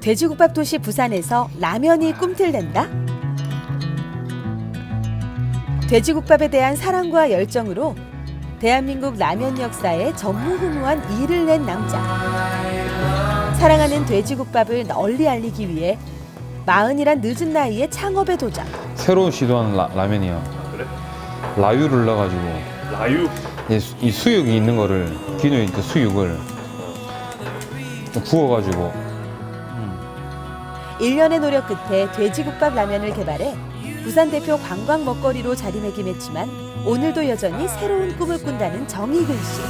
돼지국밥 도시 부산에서 라면이 꿈틀댄다? 돼지국밥에 대한 사랑과 열정으로 대한민국 라면 역사에 전무후무한 일을 낸 남자. 사랑하는 돼지국밥을 널리 알리기 위해 40이란 늦은 나이에 창업에 도전. 새로운 시도하는 라면이야. 그래? 라유를 넣어가지고 라유? 이 수육이 있는 거를 기존에 있는 수육을 구워가지고 1년의 노력 끝에 돼지국밥 라면을 개발해 부산 대표 관광 먹거리로 자리매김했지만 오늘도 여전히 새로운 꿈을 꾼다는 정희근 씨.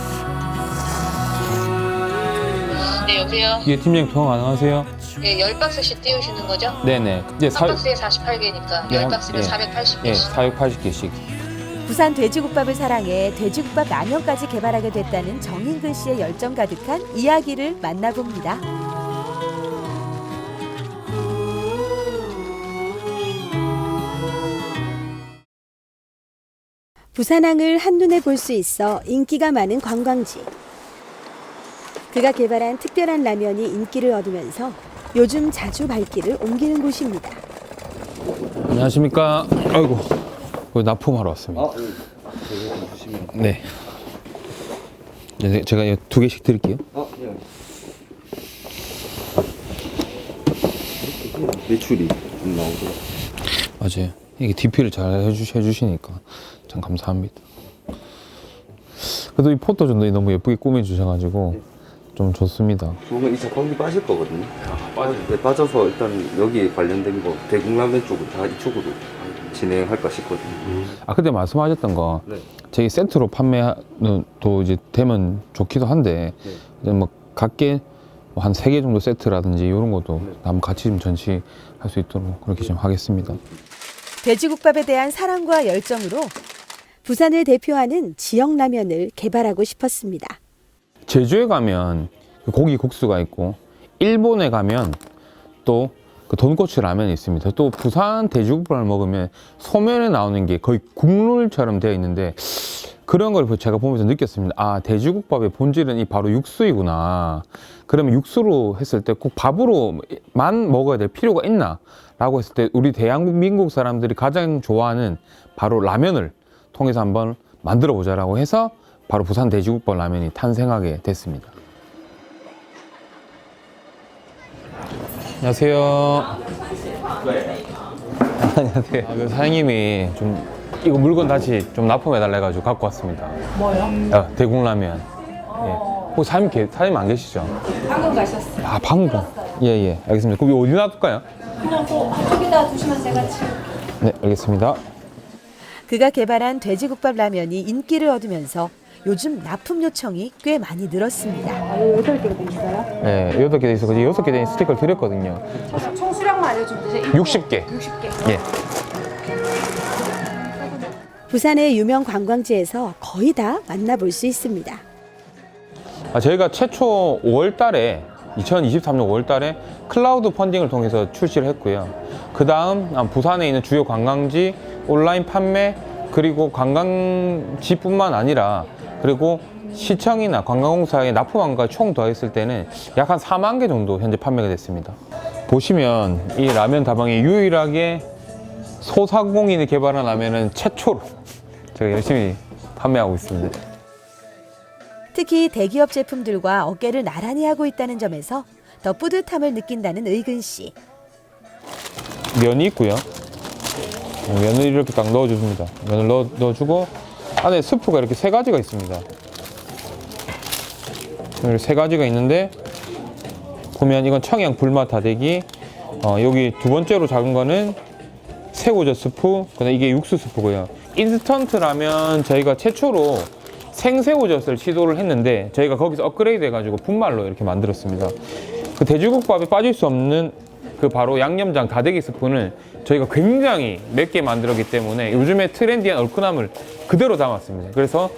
네, 여보세요? 예, 팀장님 통화 가능하세요? 네, 10박스씩 띄우시는 거죠? 네네. 이제 한 박스에 48개니까 네, 10박스면 예. 480개씩. 예, 480개씩. 부산 돼지국밥을 사랑해 돼지국밥 라면까지 개발하게 됐다는 정희근 씨의 열정 가득한 이야기를 만나봅니다. 부산항을 한눈에 볼 수 있어 인기가 많은 관광지. 그가 개발한 특별한 라면이 인기를 얻으면서 요즘 자주 발길을 옮기는 곳입니다. 안녕하십니까. 아이고, 납품하러 왔습니다. 네. 네, 제가 2개씩 드릴게요. 네. 매출이 좀 나오더라고요. 맞아요. 이게 DP를 잘 해주시니까 참 감사합니다. 그래도 이 포토존도 너무 예쁘게 꾸며주셔가지고 좀 좋습니다. 조금 이 작품이 빠질 거거든요. 네, 빠져서 일단 여기 관련된 거 대국라면 쪽은 다 이쪽으로 진행할까 싶거든요. 아, 그때 말씀하셨던 거 네. 저희 세트로 판매도 이제 되면 좋기도 한데 네. 이제 뭐 각계 한 3개 정도 세트라든지 이런 것도 네. 한번 같이 좀 전시할 수 있도록 그렇게 좀 하겠습니다. 돼지국밥에 대한 사랑과 열정으로 부산을 대표하는 지역 라면을 개발하고 싶었습니다. 제주에 가면 고기 국수가 있고 일본에 가면 또 그 돈코츠 라면이 있습니다. 또 부산 돼지국밥을 먹으면 소면에 나오는 게 거의 국룰처럼 되어 있는데 그런 걸 제가 보면서 느꼈습니다. 아, 돼지국밥의 본질은 이 바로 육수이구나. 그러면 육수로 했을 때 꼭 밥으로만 먹어야 될 필요가 있나? 라고 했을 때 우리 대한민국 사람들이 가장 좋아하는 바로 라면을 통해서 한번 만들어 보자라고 해서 바로 부산 돼지국밥 라면이 탄생하게 됐습니다. 안녕하세요. 안녕하세요. 그 사장님이 좀 이거 물건 다시 좀 납품해 달라 해가지고 갖고 왔습니다. 뭐요? 대국라면. 예. 혹시 사장님 안 계시죠? 방금 가셨어요. 아, 방금. 예예. 알겠습니다. 그럼 이거 어디 놔둘까요? 그냥 또 저기다 두시면 제가 치울게요. 네, 알겠습니다. 그가 개발한 돼지국밥 라면이 인기를 얻으면서 요즘 납품 요청이 꽤 많이 늘었습니다. 아, 요 8개가 돼 있어요? 네, 8개 돼 있어서 6개 된 스티커를 드렸거든요. 총 수량만 알려주면 되죠? 60개. 60개. 예. 부산의 유명 관광지에서 거의 다 만나볼 수 있습니다. 저희가 최초 5월 달에 2023년 5월 달에 클라우드 펀딩을 통해서 출시를 했고요. 그 다음 부산에 있는 주요 관광지 온라인 판매 그리고 관광지뿐만 아니라 그리고 시청이나 관광공사에 납품한 거 총 더했을 때는 약 한 4만 개 정도 현재 판매가 됐습니다. 보시면 이 라면 다방이 유일하게 소상공인이 개발한 라면은 최초로 제가 열심히 판매하고 있습니다. 특히 대기업 제품들과 어깨를 나란히 하고 있다는 점에서 더 뿌듯함을 느낀다는 의근 씨. 면이 있고요. 면을 이렇게 딱 넣어줍니다. 면을 넣어주고 안에 스프가 이렇게 3가지가 있습니다. 이렇게 3가지가 있는데 보면 이건 청양 불맛 다대기, 여기 두 번째로 작은 거는 새우젓 스프, 그다음 이게 육수 스프고요. 인스턴트 라면 저희가 최초로 생새우젓을 시도를 했는데 저희가 거기서 업그레이드 해가지고 분말로 이렇게 만들었습니다. 그 돼지국밥에 빠질 수 없는 그 바로 양념장 다대기 스프는 저희가 굉장히 맵게 만들었기 때문에 요즘에 트렌디한 얼큰함을 그대로 담았습니다. 그래서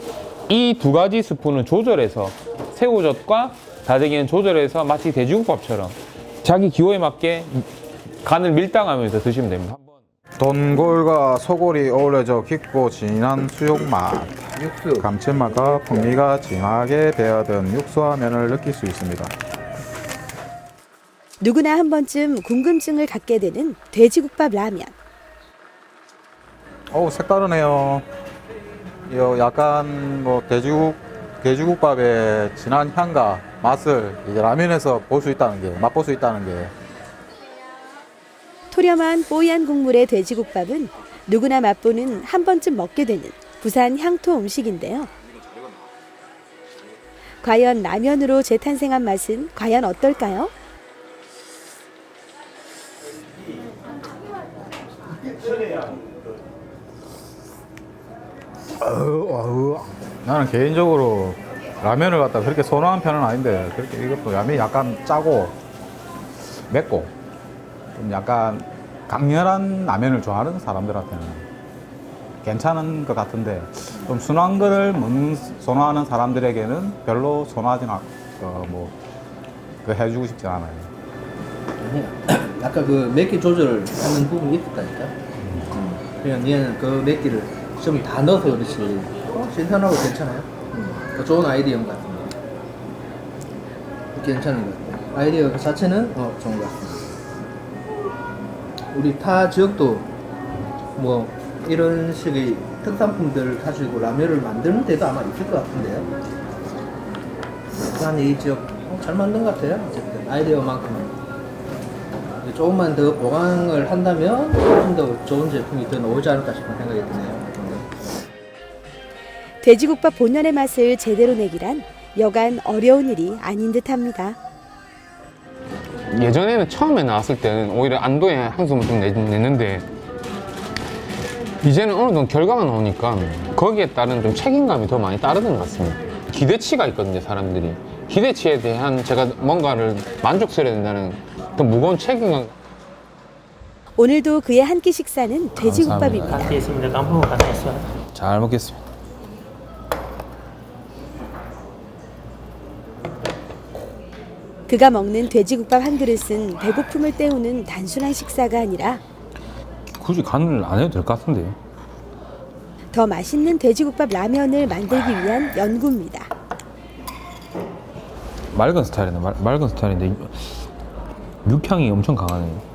이 2가지 스프는 조절해서 새우젓과 다대기는 조절해서 마치 돼지국밥처럼 자기 기호에 맞게 간을 밀당하면서 드시면 됩니다. 돈골과 소골이 어우러져 깊고 진한 수육 맛, 감칠맛과 풍미가 진하게 배어든 육수와 면을 느낄 수 있습니다. 누구나 한 번쯤 궁금증을 갖게 되는 돼지국밥 라면. 어우, 색다르네요. 이 약간 뭐 돼지국밥의 진한 향과 맛을 이제 라면에서 볼 수 있다는 게, 맛볼 수 있다는 게. 토렴한 뽀얀 국물의 돼지국밥은 누구나 맛보는 한 번쯤 먹게 되는 부산 향토 음식인데요. 과연 라면으로 재탄생한 맛은 과연 어떨까요? 나는 개인적으로 라면을 갖다 그렇게 선호하는 편은 아닌데, 그렇게 이것도 라면이 약간 짜고 맵고 좀 약간 강렬한 라면을 좋아하는 사람들한테는 괜찮은 것 같은데, 좀 순한 거를 선호하는 사람들에게는 별로 선호하진 해주고 싶지 않아요. 아까 그 맵기 조절하는 부분이 있었다니까. 그냥 얘는 그 맵기를 좀 다 넣어서 그렇지. 신선하고 괜찮아요. 좋은 아이디어인 것 같습니다. 괜찮은 것 같아요. 아이디어 자체는 좋은 것 같습니다. 우리 타 지역도 뭐 이런 식의 특산품들을 가지고 라면을 만드는 데도 아마 있을 것 같은데요. 부산 이 지역 잘 만든 것 같아요. 어쨌든 아이디어만큼은. 조금만 더 보강을 한다면 훨씬 더 좋은 제품이 더 나오지 않을까 싶은 생각이 드네요. 돼지국밥 본연의 맛을 제대로 내기란 여간 어려운 일이 아닌 듯합니다. 예전에는 처음에 나왔을 때는 오히려 안도의 한숨을 좀 냈는데 이제는 어느 정도 결과가 나오니까 거기에 따른 좀 책임감이 더 많이 따르는 것 같습니다. 기대치가 있거든요, 사람들이. 기대치에 대한 제가 뭔가를 만족스러워야 된다는 더 무거운 책임감. 오늘도 그의 한 끼 식사는 돼지국밥입니다. 같이 있습니다. 깜빡 같이 있어요. 잘 먹겠습니다. 그가 먹는 돼지국밥 한 그릇은 배고픔을 때우는 단순한 식사가 아니라 굳이 간을 안 해도 될 것 같은데요. 더 맛있는 돼지국밥 라면을 만들기 위한 연구입니다. 맑은 스타일이네. 맑은 스타일인데 육향이 엄청 강하네요.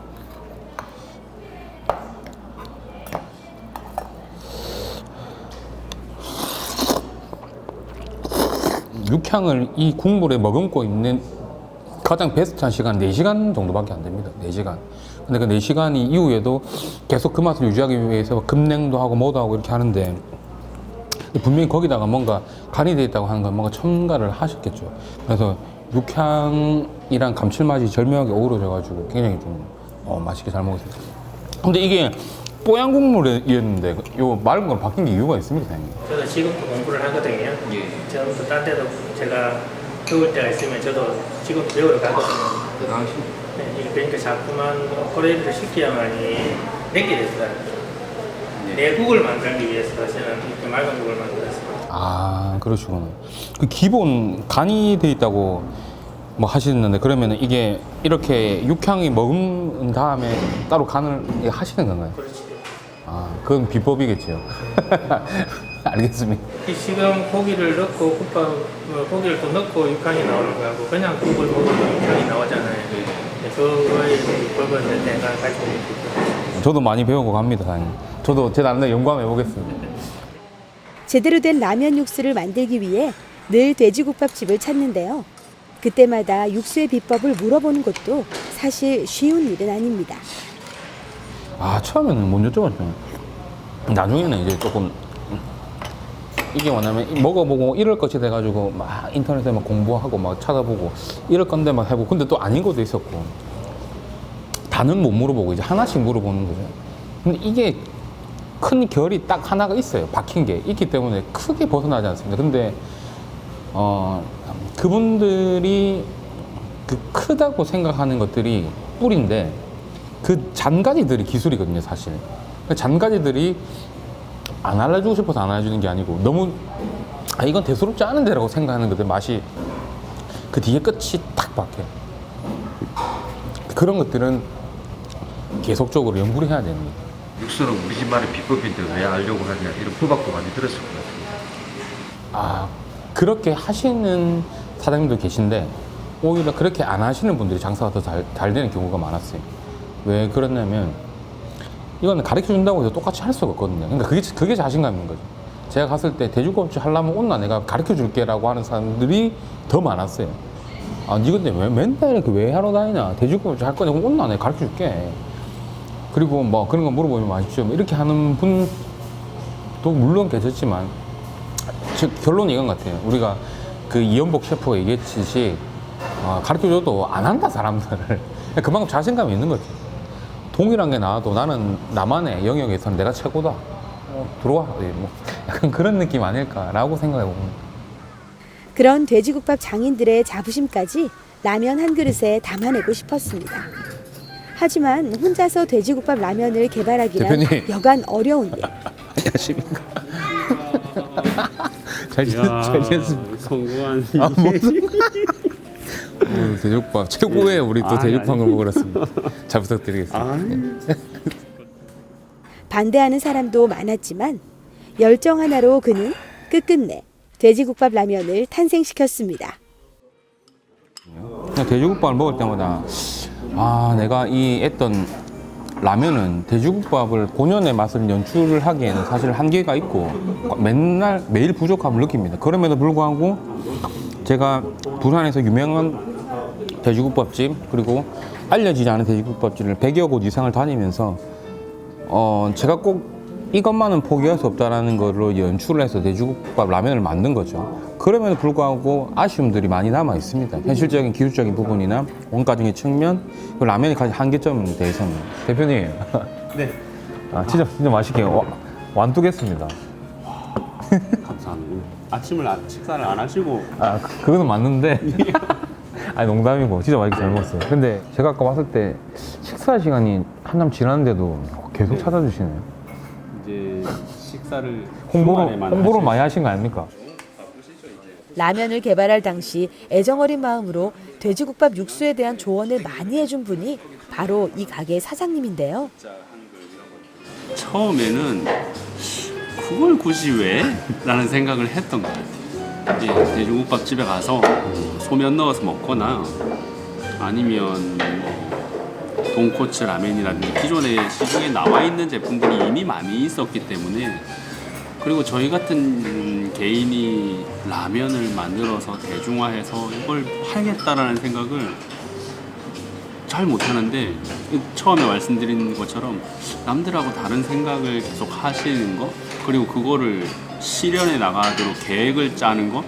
육향을 이 국물에 머금고 있는 가장 베스트한 시간 4시간 정도밖에 안 됩니다. 4시간. 근데 그 4시간이 이후에도 계속 그 맛을 유지하기 위해서 급냉도 하고 뭐도 하고 이렇게 하는데 분명히 거기다가 뭔가 간이 되어 있다고 하는 건 뭔가 첨가를 하셨겠죠. 그래서 육향이랑 감칠맛이 절묘하게 어우러져가지고 굉장히 좀 맛있게 잘 먹었습니다. 근데 이게 뽀얀 국물이었는데 요 맑은 걸 바뀐 게 이유가 있습니까, 사장님? 저도 지금도 공부를 하거든요. 저도 딴 데도 제가 배울 때가 있으면 저도 지금 배우러 가거든요. 대단하십니다. 네, 그러니까 자꾸만 코레이드를 시켜야만이 내게 되더라고요. 내국을 만들기 위해서 저는 이렇게 맑은 국을 만들었습니다. 아, 그러시구나. 그 기본 간이 돼 있다고 뭐 하시는데 그러면 이게 이렇게 육향이 먹은 다음에 따로 간을 하시는 건가요? 그렇지. 아, 그건 비법이겠죠. 알겠습니다. 지금 고기를 넣고 고기를 또 넣고 육향이 나오는 거하고 그냥 국을 먹으면 육향이 나오잖아요. 그거의 비법은 내가 가지고 있고. 저도 많이 배우고 갑니다, 사장님. 저도 제 나름대로 연구해 보겠습니다. 제대로 된 라면 육수를 만들기 위해 늘 돼지국밥집을 찾는데요. 그때마다 육수의 비법을 물어보는 것도 사실 쉬운 일은 아닙니다. 아, 처음에는 못 여쭤봤죠. 나중에는 이제 조금 이게 뭐냐면 먹어보고 이럴 것이 돼가지고 막 인터넷에 막 공부하고 막 찾아보고 이럴 건데 막 해보고 근데 또 아닌 것도 있었고 다는 못 물어보고 이제 하나씩 물어보는 거죠. 근데 이게 큰 결이 딱 하나가 있어요. 박힌 게 있기 때문에 크게 벗어나지 않습니다. 근데 그분들이 그 크다고 생각하는 것들이 뿔인데 그 잔가지들이 기술이거든요, 사실. 그 잔가지들이 안 알려주고 싶어서 안 알려주는 게 아니고 너무 이건 대수롭지 않은데라고 생각하는 것들 맛이 그 뒤에 끝이 탁 박혀요. 그런 것들은 계속적으로 연구를 해야 됩니다. 육수는 우리 집만의 비법인데 왜 알려고 하냐 이런 부박도 많이 들었을 것 같습니다. 아, 그렇게 하시는 사장님도 계신데 오히려 그렇게 안 하시는 분들이 장사가 더 잘 되는 경우가 많았어요. 왜 그랬냐면 이거는 가르쳐 준다고 해서 똑같이 할 수가 없거든요. 그러니까 그게 자신감인 거죠. 제가 갔을 때 돼지국밥집 하려면 온나 내가 가르쳐 줄게라고 하는 사람들이 더 많았어요. 아, 니 근데 왜 맨날 이렇게 왜 하러 다니냐? 돼지국밥집 할 거냐? 그럼 온나 내가 가르쳐 줄게. 그리고 뭐 그런 거 물어보면 맛있죠. 뭐 이렇게 하는 분도 물론 계셨지만 즉 결론이 이건 같아요. 우리가 그 이연복 셰프가 얘기했듯이 가르쳐줘도 안 한다 사람들을. 그만큼 자신감이 있는 거지. 동일한 게 나와도 나는 나만의 영역에서는 내가 최고다. 들어와. 뭐 약간 그런 느낌 아닐까라고 생각해 봅니다. 그런 돼지국밥 장인들의 자부심까지 라면 한 그릇에 담아내고 싶었습니다. 하지만 혼자서 돼지국밥 라면을 개발하기란 대표님. 여간 어려운 일. 안녕하십니까. 잘 지냈습니다. 성공한 돼지국밥 최고의 우리 또 돼지국밥을 먹으러 왔습니다. 잘 부탁드리겠습니다. 반대하는 사람도 많았지만 열정 하나로 그는 끝끝내 돼지국밥 라면을 탄생시켰습니다. 그냥 돼지국밥을 먹을 때마다 내가 이 했던 라면은 돼지국밥을 본연의 맛을 연출을 하기에는 사실 한계가 있고 매일 부족함을 느낍니다. 그럼에도 불구하고 제가 부산에서 유명한 돼지국밥집 그리고 알려지지 않은 돼지국밥집을 100여 곳 이상을 다니면서 제가 꼭 이것만은 포기할 수 없다라는 걸로 연출을 해서 돼지국밥 라면을 만든 거죠. 그럼에도 불구하고 아쉬움들이 많이 남아 있습니다. 현실적인 기술적인 부분이나 원가적인 측면, 그 라면이 가진 한계점에 대해서는. 대표님. 네. 진짜 맛있게 완뚝했습니다. 감사합니다. 식사를 안 하시고 그거는 맞는데. 아니 농담이고 진짜 맛있게 잘 먹었어요. 근데 제가 아까 왔을 때 식사 시간이 한참 지났는데도 계속 찾아주시네요. 이제 식사를 홍보를 많이 하신 거 아닙니까? 라면을 개발할 당시 애정어린 마음으로 돼지국밥 육수에 대한 조언을 많이 해준 분이 바로 이 가게 사장님인데요. 처음에는 그걸 굳이 왜? 라는 생각을 했던 것 같아요. 이제 돼지국밥 집에 가서 소면 넣어서 먹거나 아니면 돈코츠 라면이라든지 기존에 시중에 나와 있는 제품들이 이미 많이 있었기 때문에 그리고 저희 같은 개인이 라면을 만들어서 대중화해서 이걸 팔겠다라는 생각을 잘 못하는데 처음에 말씀드린 것처럼 남들하고 다른 생각을 계속 하시는 거 그리고 그거를 실현해 나가도록 계획을 짜는 거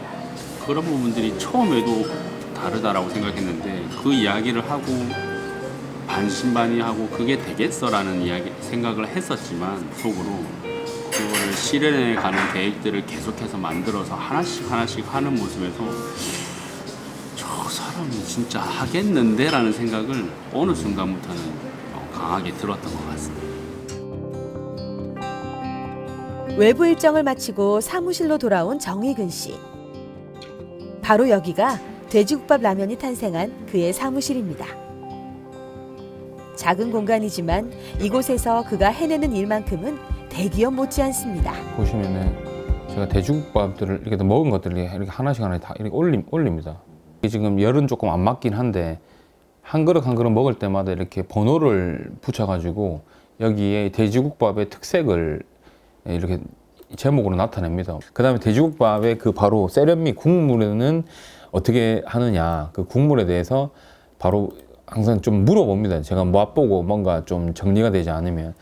그런 부분들이 처음에도 다르다라고 생각했는데 그 이야기를 하고 반신반의하고 그게 되겠어라는 생각을 했었지만 속으로 그거를 실현해 가는 계획들을 계속해서 만들어서 하나씩 하는 모습에서 저 사람이 진짜 하겠는데 라는 생각을 어느 순간부터는 강하게 들었던 것 같습니다. 외부 일정을 마치고 사무실로 돌아온 정희근 씨. 바로 여기가 돼지국밥 라면이 탄생한 그의 사무실입니다. 작은 공간이지만 이곳에서 그가 해내는 일만큼은 대기업 못지않습니다. 보시면은 제가 돼지국밥들을 이렇게 먹은 것들을 이렇게 하나씩 다 이렇게 올립니다. 이게 지금 열은 조금 안 맞긴 한데 한 그릇 한 그릇 먹을 때마다 이렇게 번호를 붙여가지고 여기에 돼지국밥의 특색을 이렇게 제목으로 나타냅니다. 그 다음에 돼지국밥의 그 바로 세련미 국물에는 어떻게 하느냐 그 국물에 대해서 바로 항상 좀 물어봅니다. 제가 맛보고 뭔가 좀 정리가 되지 않으면.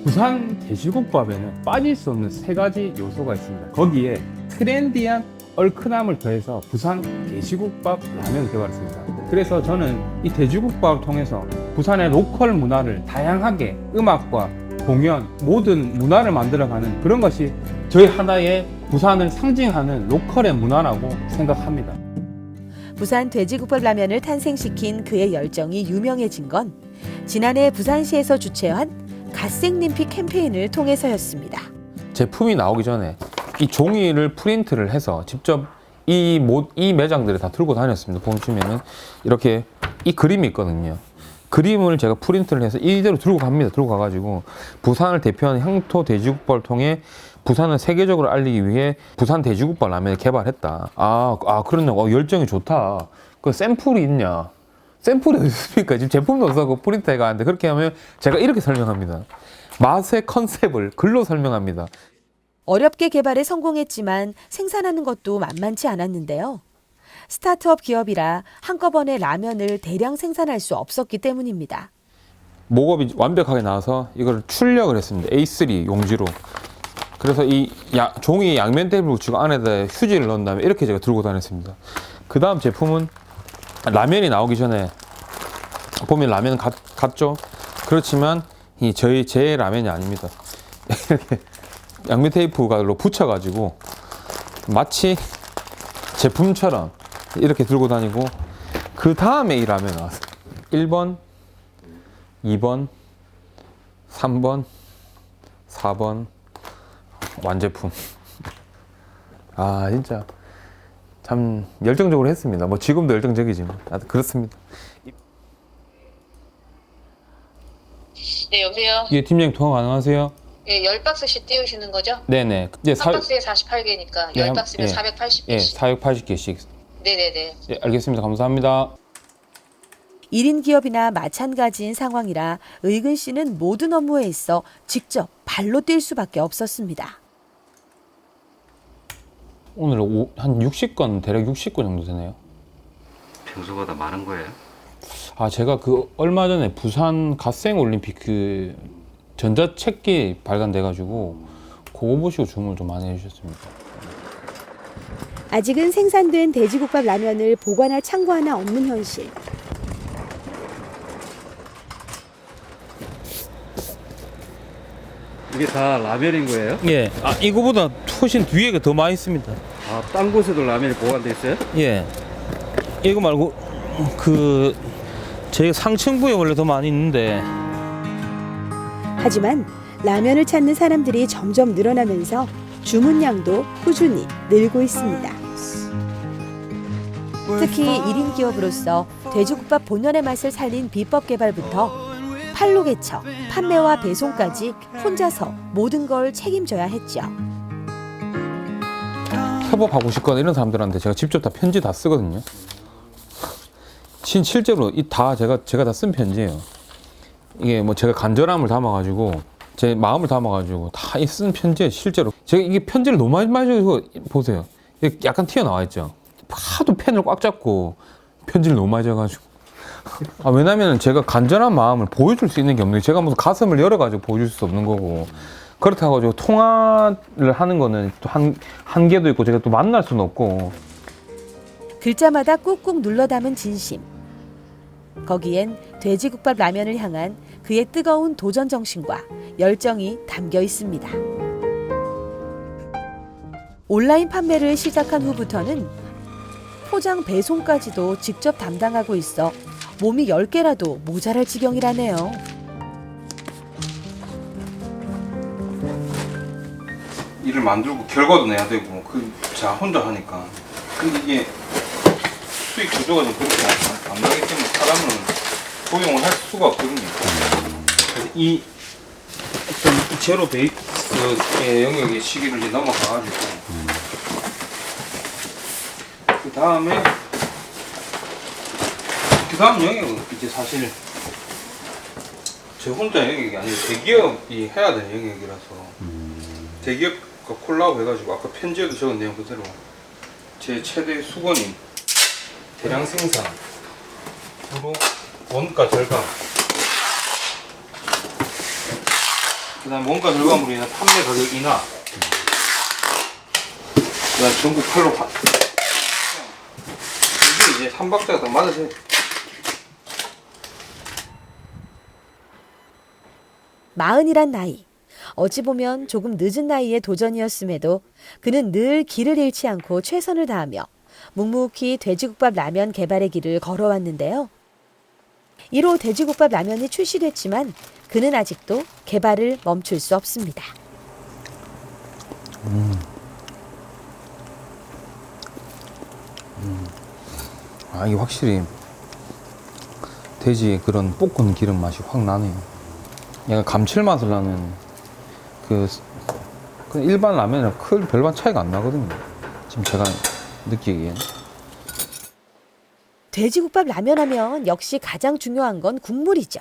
부산 돼지국밥에는 빠질 수 없는 3가지 요소가 있습니다. 거기에 트렌디한 얼큰함을 더해서 부산 돼지국밥 라면을 개발했습니다. 그래서 저는 이 돼지국밥을 통해서 부산의 로컬 문화를 다양하게 음악과 공연, 모든 문화를 만들어가는 그런 것이 저희 하나의 부산을 상징하는 로컬의 문화라고 생각합니다. 부산 돼지국밥 라면을 탄생시킨 그의 열정이 유명해진 건 지난해 부산시에서 주최한 갓생림피 캠페인을 통해서였습니다. 제품이 나오기 전에 이 종이를 프린트를 해서 직접 이 매장들에 다 들고 다녔습니다. 보시면은 이렇게 이 그림이 있거든요. 그림을 제가 프린트를 해서 이대로 들고 갑니다. 들고 가가지고 부산을 대표하는 향토 돼지국밥을 통해 부산을 세계적으로 알리기 위해 부산 돼지국밥 라면을 개발했다. 그렇네. 열정이 좋다. 그 샘플이 있냐? 샘플이 어디 있습니까? 지금 제품도 없어서 프린터가 하는데 그렇게 하면 제가 이렇게 설명합니다. 맛의 컨셉을 글로 설명합니다. 어렵게 개발에 성공했지만 생산하는 것도 만만치 않았는데요. 스타트업 기업이라 한꺼번에 라면을 대량 생산할 수 없었기 때문입니다. 목업이 완벽하게 나와서 이걸 출력을 했습니다. A3 용지로. 그래서 이 종이 양면 테이프를 붙이고 안에다 휴지를 넣은 다음에 이렇게 제가 들고 다녔습니다. 그 다음 제품은 라면이 나오기 전에 보면 라면 같죠? 그렇지만 제 라면이 아닙니다. 이렇게 양면 테이프로 붙여가지고 마치 제품처럼 이렇게 들고 다니고 그 다음에 이 라면이 나왔어요. 1번, 2번, 3번, 4번 완제품. 진짜 참 열정적으로 했습니다. 뭐 지금도 열정적이지만 그렇습니다. 네, 여보세요? 예, 팀장님 통화 가능하세요? 예, 10박스씩 띄우시는 거죠? 네네. 이제 한 박스에 48개니까 10박스면 예, 480개씩. 예, 480개씩. 네네네. 예, 알겠습니다. 감사합니다. 1인 기업이나 마찬가지인 상황이라 의근 씨는 모든 업무에 있어 직접 발로 뛸 수밖에 없었습니다. 오늘 한 60건, 대략 60건 정도 되네요. 평소보다 많은 거예요? 제가 얼마 전에 부산 갓생 올림픽 전자책기 발간돼가지고 그거 보시고 주문을 좀 많이 해주셨습니다. 아직은 생산된 돼지국밥 라면을 보관할 창고 하나 없는 현실. 이게 다 라면인 거예요? 예. 이거보다 훨씬 뒤에가 더 맛있습니다. 딴 곳에도 라면이 보관돼 있어요? 예. 이거 말고 제 상층부에 원래 더 많이 있는데. 하지만 라면을 찾는 사람들이 점점 늘어나면서 주문량도 꾸준히 늘고 있습니다. 특히 1인 기업으로서 돼지국밥 본연의 맛을 살린 비법 개발부터 팔로 개척, 판매와 배송까지 혼자서 모든 걸 책임져야 했죠. 협업하고 싶거나 이런 사람들한테 제가 직접 다 편지 다 쓰거든요. 실제로 제가 다 쓴 편지예요. 이게 뭐 제가 간절함을 담아가지고 제 마음을 담아가지고 다 쓴 편지예요. 실제로 제가 이게 편지를 너무 많이 줘서 보세요. 약간 튀어나와 있죠. 하도 펜을 꽉 잡고 편지를 너무 많이 줘가지고 왜냐면 제가 간절한 마음을 보여줄 수 있는 게 없는 게 제가 무슨 가슴을 열어가지고 보여줄 수 없는 거고 그렇다고 가지고 통화를 하는 거는 또 한계도 있고 제가 또 만날 수는 없고 글자마다 꾹꾹 눌러 담은 진심. 거기엔 돼지국밥 라면을 향한 그의 뜨거운 도전 정신과 열정이 담겨 있습니다. 온라인 판매를 시작한 후부터는 포장 배송까지도 직접 담당하고 있어 몸이 10개라도 모자랄 지경이라네요. 일을 만들고 결과도 내야 되고 제가 혼자 하니까 근데 이게 수익 구조가 좀 그렇게 안 나기 때문에 사람을 고용을 할 수가 없거든요. 그래서 이 어떤 제로 베이스의 영역의 시기를 이제 넘어가가지고 그 다음 영역은 이제 사실 제 혼자 영역이 아니고 대기업이 해야 되는 영역이라서 대기업과 콜라보 해가지고 아까 편지에도 적은 내용 그대로 제 최대 수건인 대량 생산으로 원가 절감 그 다음 원가 절감으로 인한 판매 가격 인하 그 다음 전국 팔로 이게 이제 3박자가 더 맞으세요. 마흔이란 나이. 어찌 보면 조금 늦은 나이의 도전이었음에도 그는 늘 길을 잃지 않고 최선을 다하며 묵묵히 돼지국밥 라면 개발의 길을 걸어왔는데요. 이로 돼지국밥 라면이 출시됐지만 그는 아직도 개발을 멈출 수 없습니다. 이게 확실히 돼지의 그런 볶은 기름 맛이 확 나네요. 약간 감칠맛을 나는 그 근데 일반 라면이랑 별반 차이가 안 나거든요. 지금 제가 느끼기엔. 돼지국밥 라면 하면 역시 가장 중요한 건 국물이죠.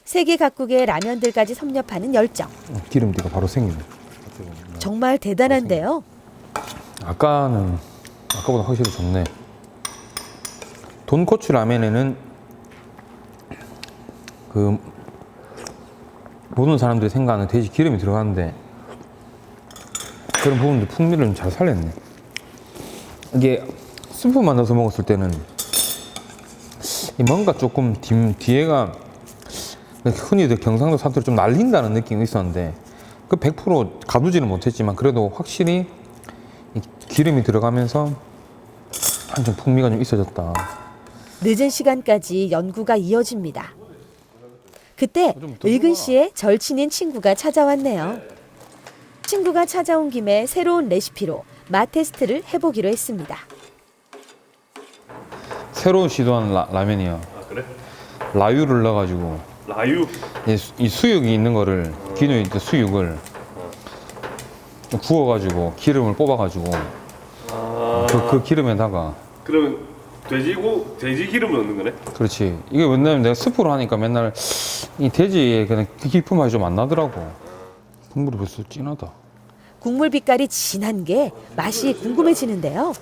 세계 각국의 라면들까지 섭렵하는 열정. 기름기가 바로 생기네. 정말 대단한데요. 아까보다 확실히 좋네. 돈코츠 라면에는 그 모든 사람들이 생각하는 돼지 기름이 들어가는데 그런 부분도 풍미를 좀 잘 살렸네. 이게 스프만 넣어서 먹었을 때는 뭔가 조금 뒤에가 흔히들 경상도 사투리 좀 날린다는 느낌이 있었는데 그 100% 가두지는 못했지만 그래도 확실히 이 기름이 들어가면서 한좀 풍미가 좀 있어졌다. 늦은 시간까지 연구가 이어집니다. 그때 의근 씨의 절친인 친구가 찾아왔네요. 친구가 찾아온 김에 새로운 레시피로 맛 테스트를 해보기로 했습니다. 새로운 시도한 라면이야. 아, 그래? 라유를 넣어가지고 라유? 이 수육이 있는 거를 기존에 있던 수육을 구워가지고 기름을 뽑아가지고 그 기름에다가 그러면 돼지 기름을 넣는 거네? 그렇지. 이게 왜냐면 내가 스프로 하니까 맨날 이 돼지의 그냥 깊은 맛이 좀 안 나더라고. 국물이 벌써 진하다. 국물 빛깔이 진한 게 맛이 궁금해지는데요.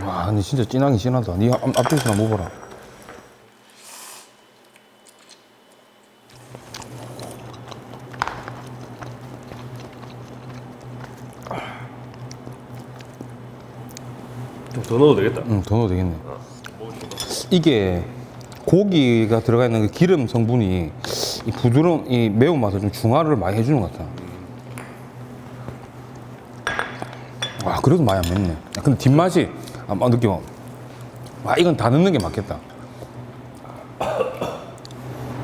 와 근데 진짜 진하긴 진하다. 니 앞에서 한번 먹어라. 좀 더 넣어도 되겠다. 응, 더 넣어도 되겠네. 이게 고기가 들어가 있는 그 기름 성분이 이 부드러운 이 매운맛을 좀 중화를 많이 해주는 것 같아. 와 그래도 많이 안 맵네. 근데 뒷맛이 느껴. 와 이건 다 넣는 게 맞겠다.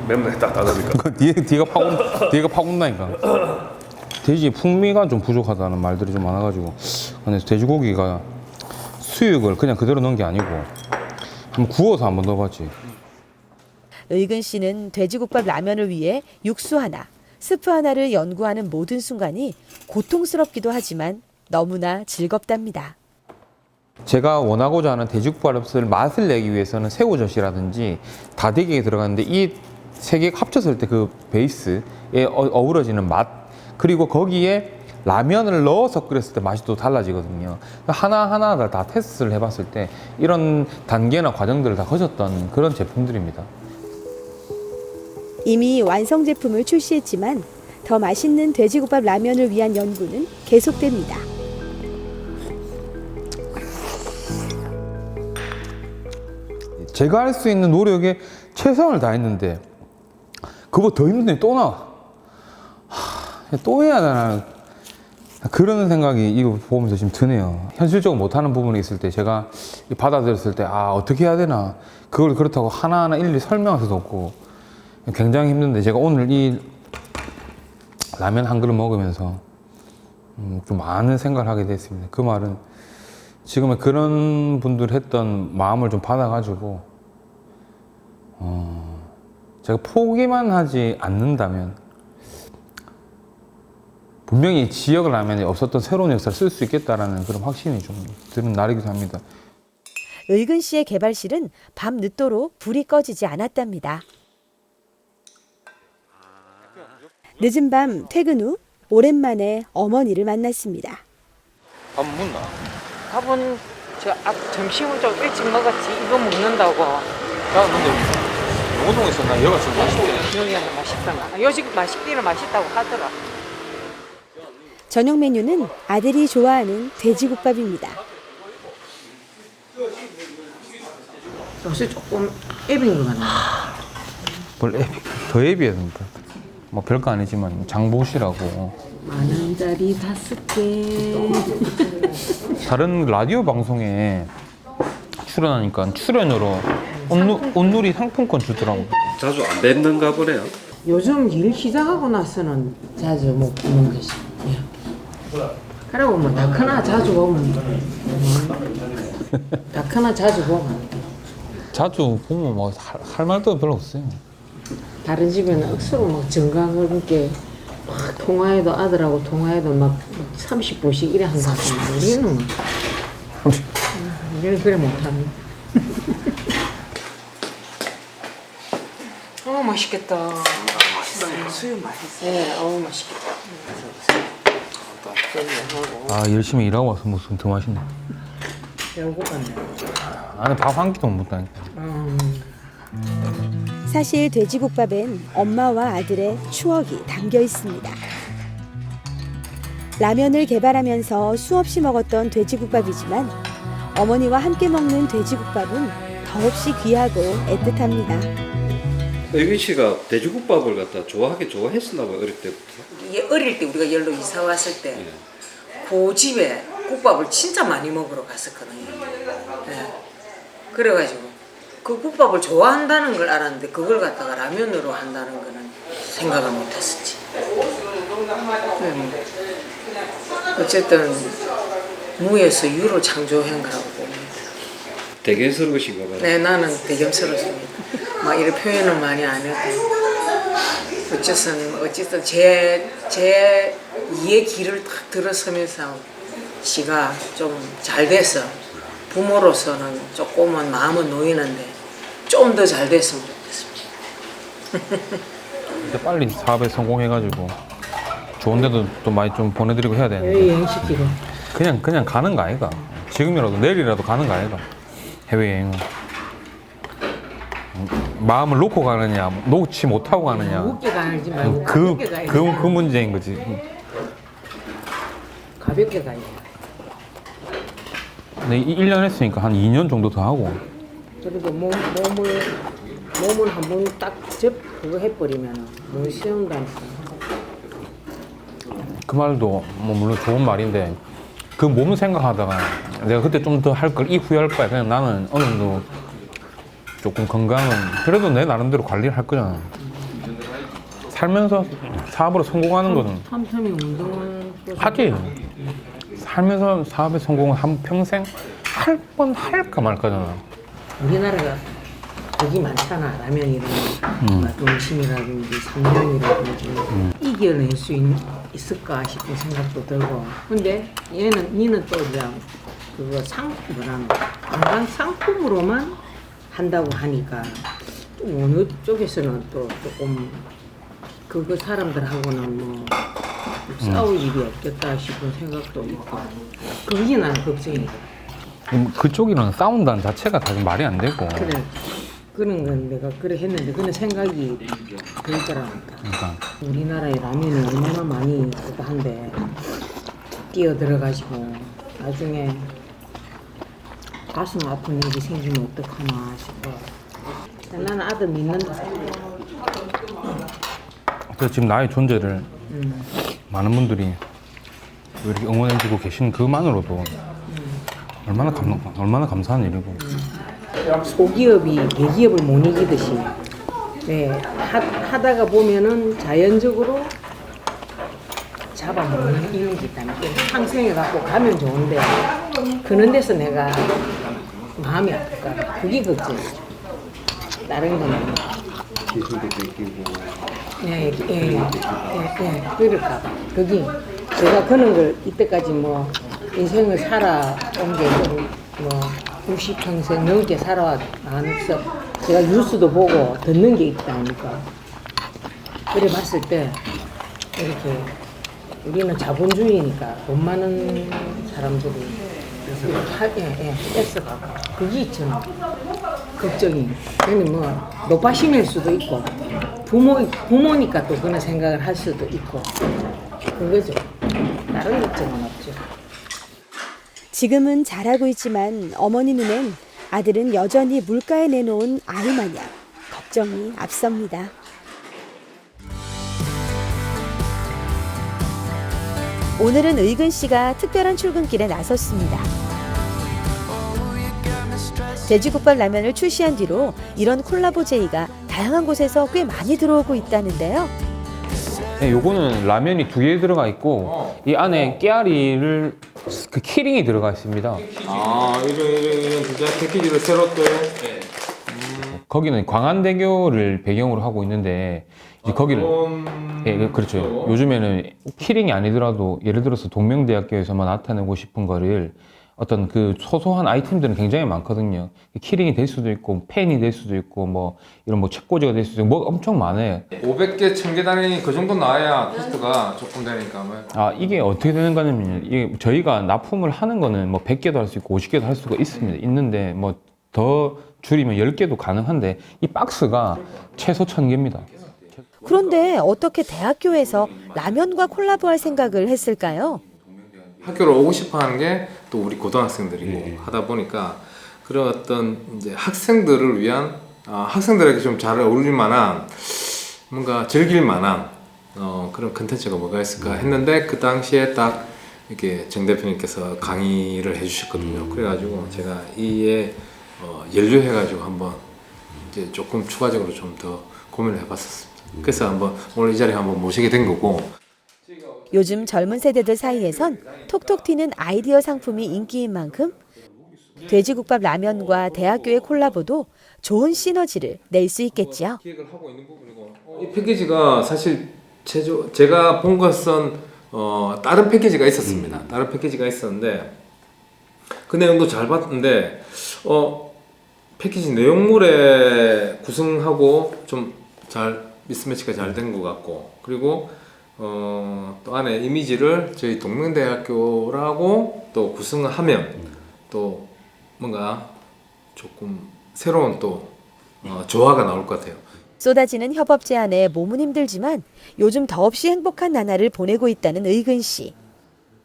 맵네 딱 닫으니까. 그 뒤가 파곤다니까. 돼지 풍미가 좀 부족하다는 말들이 좀 많아가지고 근데 돼지고기가 수육을 그냥 그대로 넣은 게 아니고 한번 구워서 한번 넣어봤지. 의근 씨는 돼지국밥 라면을 위해 육수 하나, 스프 하나를 연구하는 모든 순간이 고통스럽기도 하지만 너무나 즐겁답니다. 제가 원하고자 하는 돼지국밥을 맛을 내기 위해서는 새우젓이라든지 다대기에 들어가는데 이 세 개가 합쳤을 때 그 베이스에 어우러지는 맛 그리고 거기에 라면을 넣어서 끓였을 때 맛이 또 달라지거든요. 하나하나 다 테스트를 해봤을 때 이런 단계나 과정들을 다 거쳤던 그런 제품들입니다. 이미 완성 제품을 출시했지만 더 맛있는 돼지국밥 라면을 위한 연구는 계속됩니다. 제가 할 수 있는 노력에 최선을 다했는데 그거 더 힘든데 또 나와. 또 해야 되나 그런 생각이 이거 보면서 지금 드네요. 현실적으로 못하는 부분이 있을 때 제가 받아들였을 때 어떻게 해야 되나 그걸 그렇다고 하나하나 일일이 설명할 수도 없고 굉장히 힘든데 제가 오늘 이 라면 한 그릇 먹으면서 좀 많은 생각을 하게 됐습니다. 그 말은 지금의 그런 분들 했던 마음을 좀 받아가지고 제가 포기만 하지 않는다면 분명히 지역 라면이 없었던 새로운 역사를 쓸 수 있겠다라는 그런 확신이 좀 드는 날이기도 합니다. 의근 씨의 개발실은 밤 늦도록 불이 꺼지지 않았답니다. 늦은 밤 퇴근 후 오랜만에 어머니를 만났습니다. 밥 먹나? 밥은 점심을 좀 일찍 먹었지. 이거 먹는다고. 야 근데 영호동에서 나 여기가 제일 맛있대. 여기가 맛있던가. 요즘 맛있기는 맛있다고 하더라. 저녁 메뉴는 아들이 좋아하는 돼지국밥입니다. 역시 조금 애빈 것 같네. 뭘 더 애비해야 됩니다. 뭐 별거 아니지만 장보시라고 10,000원짜리 5개. 다른 라디오 방송에 출연하니까 출연료로 온누리 상품권 주더라고. 자주 안 뵙는가 보네요. 요즘 일 시작하고 나서는 자주 먹는 것이. 그리고 뭐 다크나 자주 보면 다크나 자주 보면 자주 보면 뭐 할 말도 별로 없어요. 다른 집에는 억수로 막 정강을 그렇게 막 통화해도 아들하고 통화해도 막 30분씩 이래 한다고. 우리는 막. 우리는 그래 못하네. 맛있겠다. 수육 맛있어. 네, 맛있겠다. 아 열심히 일하고 와서 무슨 더 맛있네. 배고팠네. 나는 밥 한 끼도 못 먹다니까. 사실 돼지국밥엔 엄마와 아들의 추억이 담겨 있습니다. 라면을 개발하면서 수없이 먹었던 돼지국밥이지만 어머니와 함께 먹는 돼지국밥은 더없이 귀하고 애틋합니다. 의균 씨가 돼지국밥을 갖다 좋아했었나 봐요, 어릴 때부터. 어릴 때 우리가 열로 이사 왔을 때 그 집에 국밥을 진짜 많이 먹으러 갔었거든요. 네. 그래가지고 그 국밥을 좋아한다는 걸 알았는데 그걸 갖다가 라면으로 한다는 거는 생각을 못했었지. 어쨌든 무에서 유를 창조한 거라고 봅니다. 대견스러우신가 봐요. 네, 나는 대견스럽습니다. 막 이런 표현은 많이 안 해도 어쨌든 제 이의 길을 딱 들어서면서 씨가 좀 잘 돼서 부모로서는 조금은 마음은 놓이는데 좀 더 잘 됐으면 좋겠습니다. 이제 빨리 사업에 성공해가지고 좋은 데도 또 많이 좀 보내드리고 해야 되는데 여행시키고 그냥 가는 거 아이가? 지금이라도 내일이라도 가는 거 아이가? 해외여행은 마음을 놓고 가느냐 놓지 못하고 가느냐 무겁게 가지 말고 그 가볍게 가야 돼. 그 문제인 거지. 가볍게 가야 돼. 근데 1년 했으니까 한 2년 정도 더 하고 그리고 몸을 한번 딱 그거 해버리면 못 쉬운다니까. 그 말도 뭐 물론 좋은 말인데 그 몸 생각하다가 내가 그때 좀 더 할 걸 이 후회할 거야. 그냥 나는 어느 정도 조금 건강은 그래도 내 나름대로 관리를 할 거잖아. 살면서 사업으로 성공하는 거는 탐탐이 운동을 하지. 살면서 사업에 성공을 한 평생 할 번 할까 말까잖아. 우리나라가 되게 많잖아. 라면이라든지 동심이라든지 삼양이라든지 이겨낼 수 있을까 싶은 생각도 들고. 근데 니는 또 그냥 그거 관광 상품으로만 한다고 하니까 좀 어느 쪽에서는 또 조금 그거 사람들하고는 뭐 싸울 일이 없겠다 싶은 생각도 있고. 그게 나는 걱정이다. 그쪽이랑 싸운다는 자체가 사실 말이 안 되고. 그래. 그런 건 내가 그래 했는데 그런 생각이 들더라니까. 그러니까. 우리나라의 라면이 얼마나 많이 한데 뛰어들어가지고 나중에 가슴 아픈 일이 생기면 어떡하나 싶어. 나는 아들 믿는다. 그래서 지금 나의 존재를 많은 분들이 이렇게 응원해주고 계신 그만으로도 얼마나 감사한 일이고. 소기업이 대기업을 못 이기듯이 네, 하다가 보면은 자연적으로 잡아먹는 이런 게 있다면 상생해 갖고 가면 좋은데 그런 데서 내가 마음이 아플까 그게 걱정이죠. 다른 거는 기술도 뺏기고 그럴까 봐. 그게 제가 그런 걸 이때까지 뭐 인생을 살아온 게 뭐 60평생 넘게 살아와서 제가 뉴스도 보고 듣는 게 있다니까. 그래 봤을 때 이렇게 우리는 자본주의니까 돈 많은 사람들이 뺏어가고 그게 있잖아. 걱정이. 괜히 뭐 노파심일 수도 있고 부모니까 또 그런 생각을 할 수도 있고 그거죠. 다른 걱정은 없죠. 지금은 잘하고 있지만 어머니 눈엔 아들은 여전히 물가에 내놓은 아이 마냥 걱정이 앞섭니다. 오늘은 의근 씨가 특별한 출근길에 나섰습니다. 돼지국밥 라면을 출시한 뒤로 이런 콜라보 제의가 다양한 곳에서 꽤 많이 들어오고 있다는데요. 네, 요거는 라면이 2개 들어가 있고 이 안에 깨알이를 그 키링이 들어가 있습니다. 아, 이런 진짜 패키지를 새로 또 거기는 광안대교를 배경으로 하고 있는데 이제 거기를 예, 그렇죠. 요즘에는 키링이 아니더라도 예를 들어서 동명대학교에서만 나타내고 싶은 거를 어떤 그 소소한 아이템들은 굉장히 많거든요. 키링이 될 수도 있고 펜이 될 수도 있고 뭐 이런 뭐 책꽂이가 될 수도 있고 뭐 엄청 많아요. 500개, 1000개 단위 그 정도 나와야 코스트가 조금 되니까. 아, 이게 어떻게 되는 거냐면요. 이게 저희가 납품을 하는 거는 뭐 100개도 할 수 있고 50개도 할 수가 있습니다. 있는데 뭐 더 줄이면 10개도 가능한데 이 박스가 최소 1000개입니다. 그런데 어떻게 대학교에서 라면과 콜라보할 생각을 했을까요? 학교를 오고 싶어 하는 게 또 우리 고등학생들이고 하다 보니까 그런 어떤 이제 학생들을 위한 학생들에게 좀 잘 어울릴 만한 뭔가 즐길 만한 그런 컨텐츠가 뭐가 있을까 했는데 그 당시에 딱 이렇게 정 대표님께서 강의를 해주셨거든요. 그래가지고 제가 이에 연루해가지고 한번 이제 조금 추가적으로 좀 더 고민을 해봤었습니다. 그래서 한번 오늘 이 자리에 한번 모시게 된 거고. 요즘 젊은 세대들 사이에선 톡톡 튀는 아이디어 상품이 인기인 만큼 돼지국밥 라면과 대학교의 콜라보도 좋은 시너지를 낼 수 있겠지요. 이 패키지가 사실 제가 본 것은 다른 패키지가 있었습니다. 다른 패키지가 있었는데 그 내용도 잘 봤는데 패키지 내용물에 구성하고 좀 잘 미스매치가 잘 된 것 같고 그리고 또 안에 이미지를 저희 동명대학교라고 또 구성하면 또 뭔가 조금 새로운 또 조화가 나올 것 같아요. 쏟아지는 협업 제안에 몸은 힘들지만 요즘 더없이 행복한 나날을 보내고 있다는 의근 씨.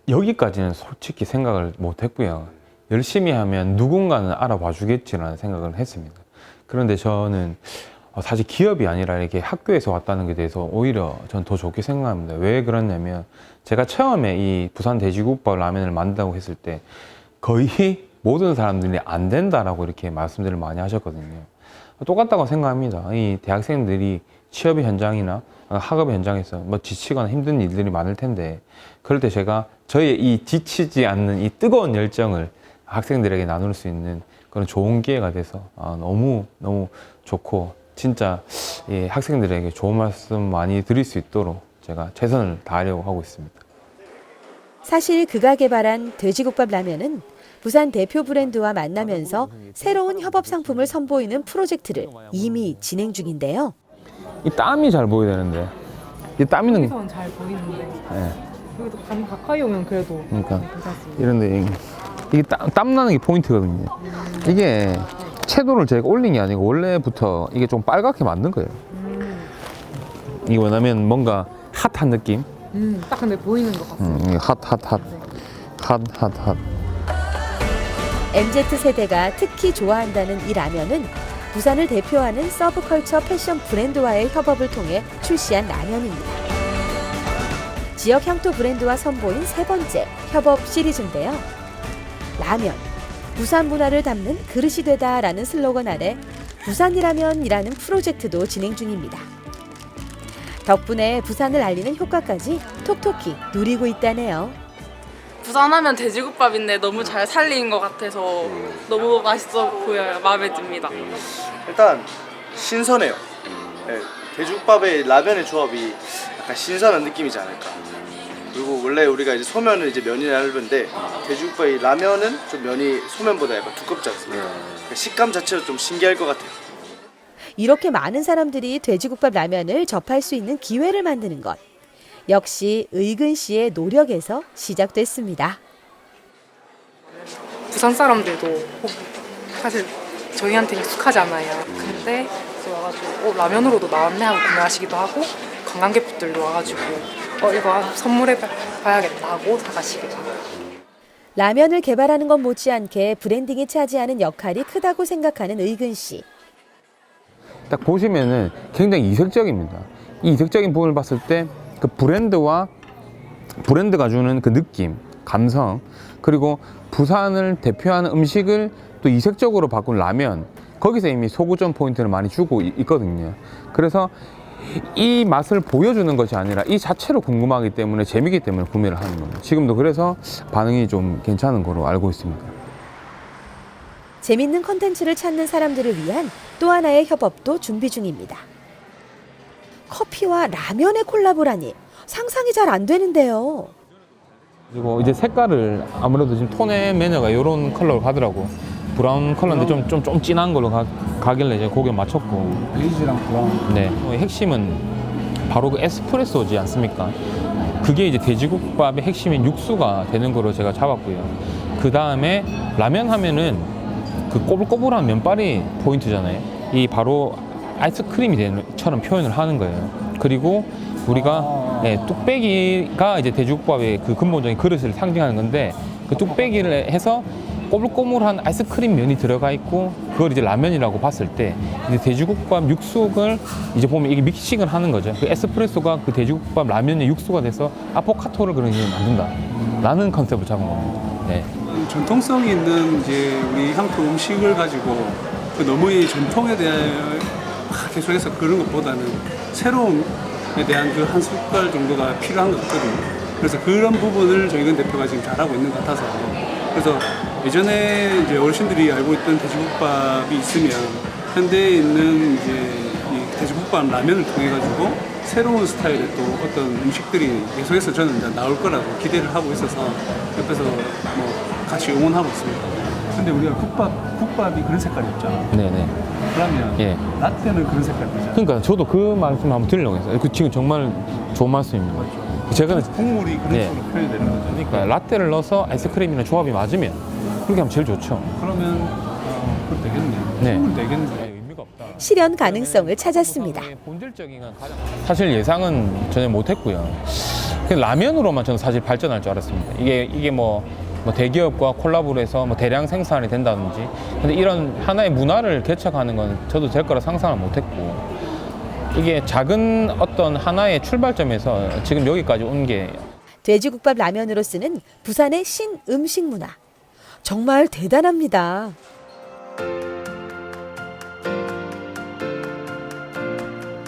여기까지는 솔직히 생각을 못 했고요. 열심히 하면 누군가는 알아봐 주겠지라는 생각을 했습니다. 그런데 저는 사실 기업이 아니라 이렇게 학교에서 왔다는 게 대해서 오히려 전 더 좋게 생각합니다. 왜 그러냐면 제가 처음에 이 부산 돼지국밥 라면을 만든다고 했을 때 거의 모든 사람들이 안 된다라고 이렇게 말씀들을 많이 하셨거든요. 똑같다고 생각합니다. 이 대학생들이 취업 현장이나 학업 현장에서 뭐 지치거나 힘든 일들이 많을 텐데 그럴 때 제가 저의 이 지치지 않는 이 뜨거운 열정을 학생들에게 나눌 수 있는 그런 좋은 기회가 돼서 너무 좋고 진짜 학생들에게 좋은 말씀 많이 드릴 수 있도록 제가 최선을 다하려고 하고 있습니다. 사실 그가 개발한 돼지국밥 라면은 부산 대표 브랜드와 만나면서 새로운 협업 상품을 선보이는 프로젝트를 이미 진행 중인데요. 이 땀이 잘 보여야 되는데 이 땀이는 여기서는 잘 보이는데 네. 여기도 가까이 오면 그래도 그러니까 괜찮습니다. 이런데 이게 땀 나는 게 포인트거든요. 이게 채도를 제가 올린 게 아니고 원래부터 이게 좀 빨갛게 만든 거예요. 이게 왜냐면 뭔가 핫한 느낌. 딱 근데 보이는 것 같아요. 핫. MZ세대가 특히 좋아한다는 이 라면은 부산을 대표하는 서브컬처 패션 브랜드와의 협업을 통해 출시한 라면입니다. 지역 향토 브랜드와 선보인 세 번째 협업 시리즈인데요. 라면, 부산 문화를 담는 그릇이 되다라는 슬로건 아래 부산이라면이라는 프로젝트도 진행 중입니다. 덕분에 부산을 알리는 효과까지 톡톡히 누리고 있다네요. 부산하면 돼지국밥인데 너무 잘 살린 것 같아서 너무 맛있어 보여요. 마음에 듭니다. 일단 신선해요. 네, 돼지국밥에 라면의 조합이 약간 신선한 느낌이지 않을까. 그리고 원래 우리가 이제 소면은 이제 면이 얇은데 돼지국밥의 라면은 좀 면이 소면보다 약간 두껍지 않습니까? 그러니까 식감 자체도 좀 신기할 것 같아요. 이렇게 많은 사람들이 돼지국밥 라면을 접할 수 있는 기회를 만드는 것. 역시 의근 씨의 노력에서 시작됐습니다. 부산 사람들도 사실 저희한테 익숙하지 않아요. 근데 이제 와가지고 라면으로도 나왔네 하고 구매하시기도 하고 관광객분들도 와가지고 이거 선물해 봐야겠다 하고 사가시기도 하고. 라면을 개발하는 것 못지않게 브랜딩이 차지하는 역할이 크다고 생각하는 의근 씨. 딱 보시면은 굉장히 이색적입니다. 이 이색적인 부분을 봤을 때 그 브랜드가 주는 그 느낌, 감성, 그리고 부산을 대표하는 음식을 또 이색적으로 바꾼 라면, 거기서 이미 소구점 포인트를 많이 주고 있거든요. 그래서 이 맛을 보여주는 것이 아니라 이 자체로 궁금하기 때문에 재미있기 때문에 구매를 하는 겁니다. 지금도 그래서 반응이 좀 괜찮은 거로 알고 있습니다. 재밌는 콘텐츠를 찾는 사람들을 위한 또 하나의 협업도 준비 중입니다. 커피와 라면의 콜라보라니 상상이 잘 안 되는데요. 그리고 이제 색깔을 아무래도 지금 톤의 매너가 이런 컬러로 가더라고. 브라운 컬러인데 좀 진한 걸로 가길래 이제 거기에 맞췄고. 베이지랑 브라운. 네. 핵심은 바로 그 에스프레소지 않습니까? 그게 이제 돼지국밥의 핵심인 육수가 되는 거로 제가 잡았고요. 그 다음에 라면 하면은 그 꼬불꼬불한 면발이 포인트잖아요. 이 바로 아이스크림이 되는 처럼 표현을 하는 거예요. 그리고 우리가 뚝배기가 이제 돼지국밥의 그 근본적인 그릇을 상징하는 건데 그 뚝배기를 해서 꼬불꼬불한 아이스크림 면이 들어가 있고 그걸 이제 라면이라고 봤을 때 이제 돼지국밥 육수를 이제 보면 이게 믹싱을 하는 거죠. 그 에스프레소가 그 돼지국밥 라면의 육수가 돼서 아포카토를 그런 식으로 만든다라는 컨셉을 잡은 겁니다. 네. 전통성 있는 이제 우리 향토 음식을 가지고 그 너무 이 전통에 대해 계속해서 그런 것보다는 새로움에 대한 그 한 숟갈 정도가 필요한 것 같거든요. 그래서 그런 부분을 저희근 대표가 지금 잘하고 있는 것 같아서 그래서 예전에 이제 어르신들이 알고 있던 돼지국밥이 있으면 현대에 있는 이제 이 돼지국밥 라면을 통해 가지고 새로운 스타일의 또 어떤 음식들이 계속해서 저는 이제 나올 거라고 기대를 하고 있어서 옆에서 뭐 같이 응원하고 있습니다. 근데 우리가 국밥이 그런 색깔이 없잖아. 네네. 그러면 예. 라떼는 그런 색깔이잖아. 그러니까 저도 그 말씀 한번 드리려고 했어요. 그 지금 정말 좋은 말씀입니다. 제가 국물이 그런 식으로 표현이 되는 거죠. 그러니까 라떼를 넣어서 아이스크림이랑 조합이 맞으면 그렇게 하면 제일 좋죠. 그러면 그럼 되겠네. 네. 국물 되겠네. 실현 가능성을 찾았습니다. 사실 예상은 전혀 못했고요. 라면으로만 저는 사실 발전할 줄 알았습니다. 이게 뭐 대기업과 콜라보를 해서 뭐 대량 생산이 된다든지. 근데 이런 하나의 문화를 개척하는 건 저도 될 거라 상상을 못했고. 이게 작은 어떤 하나의 출발점에서 지금 여기까지 온 게. 돼지국밥 라면으로 쓰는 부산의 신음식 문화. 정말 대단합니다.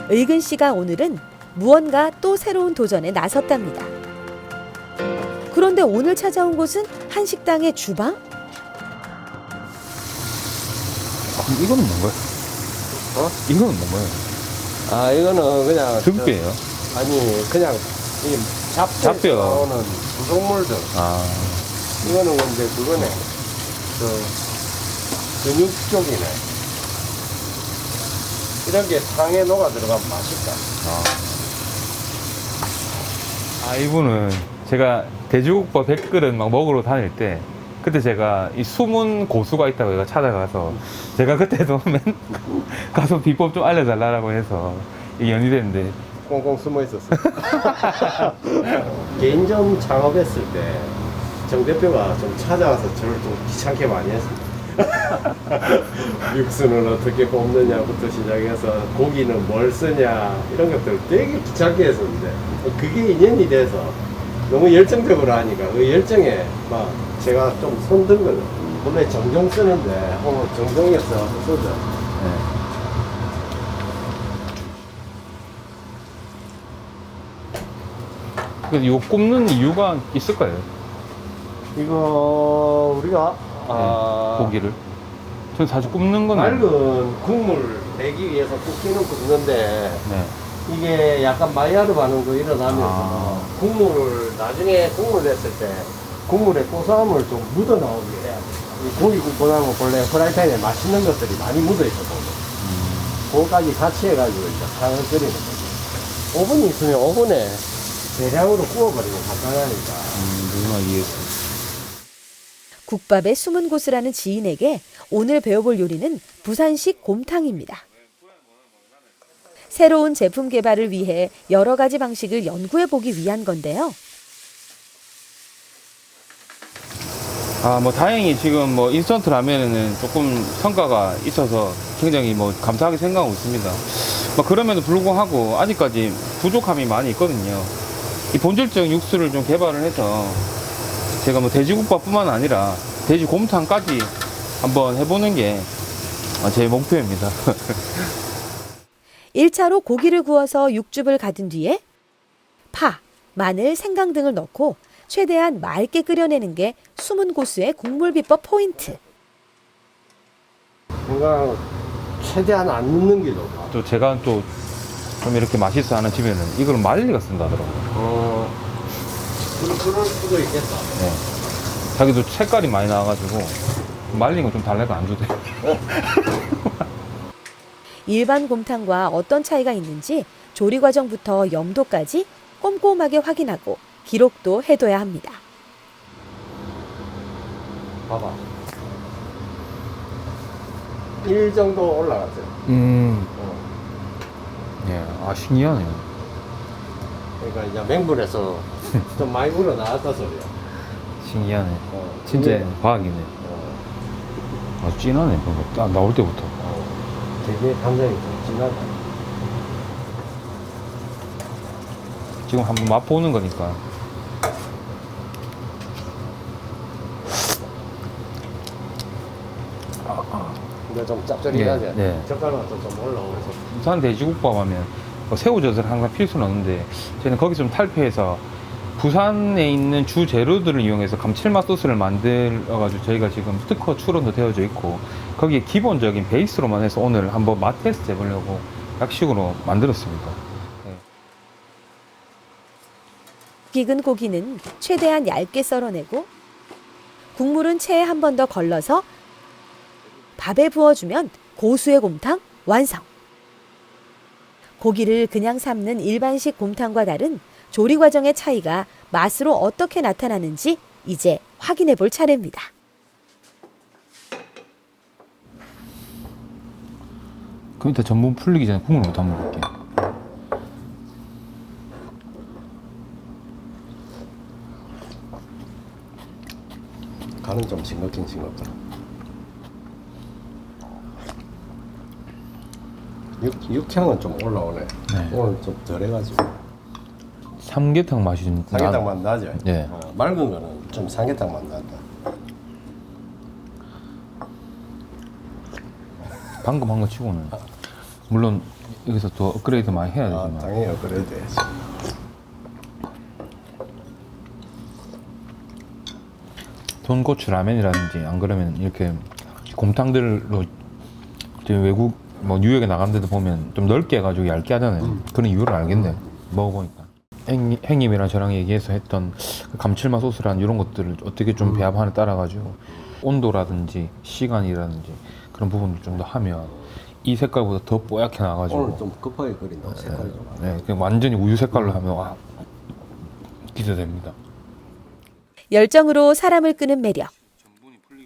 의근 씨가 오늘은 무언가 또 새로운 도전에 나섰답니다. 그런데 오늘 찾아온 곳은 한식당의 주방? 이거는 뭔가요? 이거는 뭔가요? 아, 이거는 그냥 등뼈예요? 아니, 그냥 이 잡뼈 나오는 부속물들. 아. 이거는 이제 그거네. 근육 쪽이네. 이런 게 탕에 녹아 들어가면 맛있다. 이분은 제가 돼지국밥 100그릇 막 먹으러 다닐 때 그때 제가 이 숨은 고수가 있다고 제가 찾아가서 제가 그때도 가서 비법 좀 알려달라고 해서 이게 연이됐는데 꽁꽁 숨어 있었어. 개인점 창업했을 때 정 대표가 좀 찾아와서 저를 좀 귀찮게 많이 했습니다. 육수는 어떻게 뽑느냐부터 시작해서 고기는 뭘 쓰냐 이런 것들 되게 귀찮게 했었는데 그게 인연이 돼서 너무 열정적으로 하니까 그 열정에 막 제가 좀 손든 거죠. 원래 정종 쓰는데 오늘 정종에서 쓰죠. 그래서 이거 굽는 이유가 있을까요? 이거 우리가 고기를 전 사실 굽는 건 맑은 국물 내기 위해서 굽기는 굽는데 이게 약간 마이야르 반응도 일어나면서 국물을 나중에 국물 냈을 때 국물의 고소함을 좀 묻어 나오게 해야 돼. 이 고기국보다는 원래 프라이팬에 맛있는 것들이 많이 묻어 있거든요. 그거까지 같이 해가지고 이제 탕을 끓이는 거죠. 오븐이 있으면 오븐에 대량으로 구워버리면 간단하니까. 누나 이해했어. 국밥의 숨은 곳이라는 지인에게 오늘 배워볼 요리는 부산식 곰탕입니다. 새로운 제품 개발을 위해 여러 가지 방식을 연구해보기 위한 건데요. 뭐 다행히 지금 뭐 인스턴트 라면에는 조금 성과가 있어서 굉장히 뭐 감사하게 생각하고 있습니다. 그럼에도 불구하고 아직까지 부족함이 많이 있거든요. 이 본질적 육수를 좀 개발을 해서 제가 뭐 돼지국밥뿐만 아니라 돼지곰탕까지 한번 해보는 게 제 목표입니다. 1차로 고기를 구워서 육즙을 가둔 뒤에 파, 마늘, 생강 등을 넣고 최대한 맑게 끓여내는 게 숨은 고수의 국물 비법 포인트. 건강 최대한 안 넣는 게 좋아. 또 제가 또 좀 이렇게 맛있어 하는 집에는 이걸 말리가 쓴다 하더라고요. 그럴 수도 있겠다. 네. 자기도 색깔이 많이 나와가지고 말린 거 좀 달래가 안 주대. 일반 곰탕과 어떤 차이가 있는지 조리 과정부터 염도까지 꼼꼼하게 확인하고 기록도 해둬야 합니다. 봐봐. 1 정도 올라갔어요. 예, 아 신기하네요. 그러니까 이제 맹물에서 좀 많이 우러 나왔다 소리야. 신기하네. 진짜 과학이네. 아주 진하네, 방금 딱 나올 때부터. 되게 감정이 좀 진하다. 지금 한번 맛보는 거니까. 근데 좀 짭조름하지? 예, 예. 젓갈맛도 좀 올라오면서. 부산 돼지국밥 하면 새우젓을 항상 필수 넣는데 저는 거기서 좀 탈피해서 부산에 있는 주 재료들을 이용해서 감칠맛 소스를 만들어가지고 저희가 지금 특허 출원도 되어져 있고 거기에 기본적인 베이스로만 해서 오늘 한번 맛 테스트 해보려고 약식으로 만들었습니다. 익은 고기는 최대한 얇게 썰어내고 국물은 체에 한 번 더 걸러서 밥에 부어주면 고수의 곰탕 완성! 고기를 그냥 삶는 일반식 곰탕과 다른 조리 과정의 차이가 맛으로 어떻게 나타나는지 이제 확인해 볼 차례입니다. 그 밑에 전분 풀리기 전에 국물부터 한번 볼게요. 간은 좀 싱겁긴 싱겁다. 육향은 좀 올라오네. 네. 오늘 좀 덜해가지고. 삼계탕 맛이 좀 삼계탕 맛 나죠? 네. 맑은 거는 좀 삼계탕 맛 난다. 방금 한 거 치고는 물론 여기서 또 업그레이드 많이 해야 되지만 당연히 업그레이드 해야지. 돈고추 라면이라든지 안 그러면 이렇게 곰탕들로 이제 외국 뭐 뉴욕에 나간 데도 보면 좀 넓게 해가지고 얇게 하잖아요. 그런 이유를 알겠네. 먹어보니까. 행님이랑 저랑 얘기해서 했던 그 감칠맛 소스란 이런 것들을 어떻게 좀 배합하느냐에 따라가지고 온도라든지 시간이라든지 그런 부분을 좀 더 하면 이 색깔보다 더 뽀얗게 나가지고 오늘 좀 급하게 그린다. 색깔이 좀. 네, 그냥 완전히 우유 색깔로 하면 와 기대됩니다. 열정으로 사람을 끄는 매력.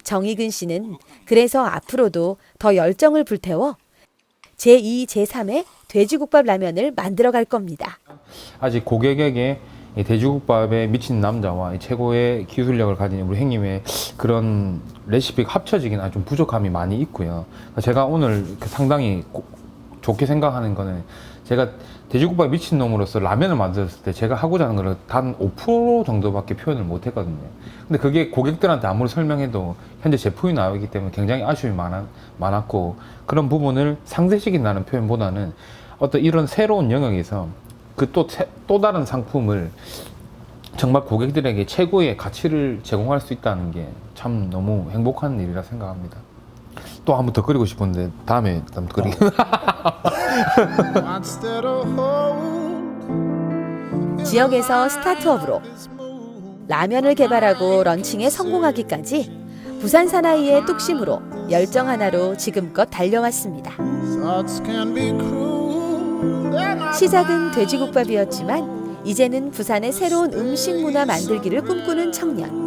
정익은 씨는 그래서 앞으로도 더 열정을 불태워 제2, 제3의 돼지국밥 라면을 만들어 갈 겁니다. 아직 고객에게 이 돼지국밥에 미친 남자와 이 최고의 기술력을 가진 우리 형님의 그런 레시피가 합쳐지긴 아주 좀 부족함이 많이 있고요. 제가 오늘 상당히 좋게 생각하는 거는 제가 돼지국밥에 미친 놈으로서 라면을 만들었을 때 제가 하고자 하는 거를 단 5% 정도밖에 표현을 못 했거든요. 근데 그게 고객들한테 아무리 설명해도 현재 제품이 나오기 때문에 굉장히 아쉬움이 많았고 그런 부분을 상쇄시킨다는 표현보다는 어떤 이런 새로운 영역에서 그 또 다른 상품을 정말 고객들에게 최고의 가치를 제공할 수 있다는 게 참 너무 행복한 일이라 생각합니다. 또 한 번 더 끓이고 싶은데 다음에 좀 끓이게. 지역에서 스타트업으로 라면을 개발하고 런칭에 성공하기까지 부산 사나이의 뚝심으로 열정 하나로 지금껏 달려왔습니다. 시작은 돼지국밥이었지만 이제는 부산의 새로운 음식 문화 만들기를 꿈꾸는 청년.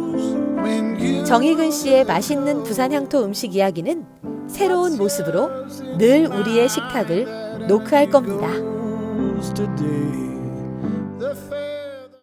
정익은 씨의 맛있는 부산 향토 음식 이야기는 새로운 모습으로 늘 우리의 식탁을 노크할 겁니다.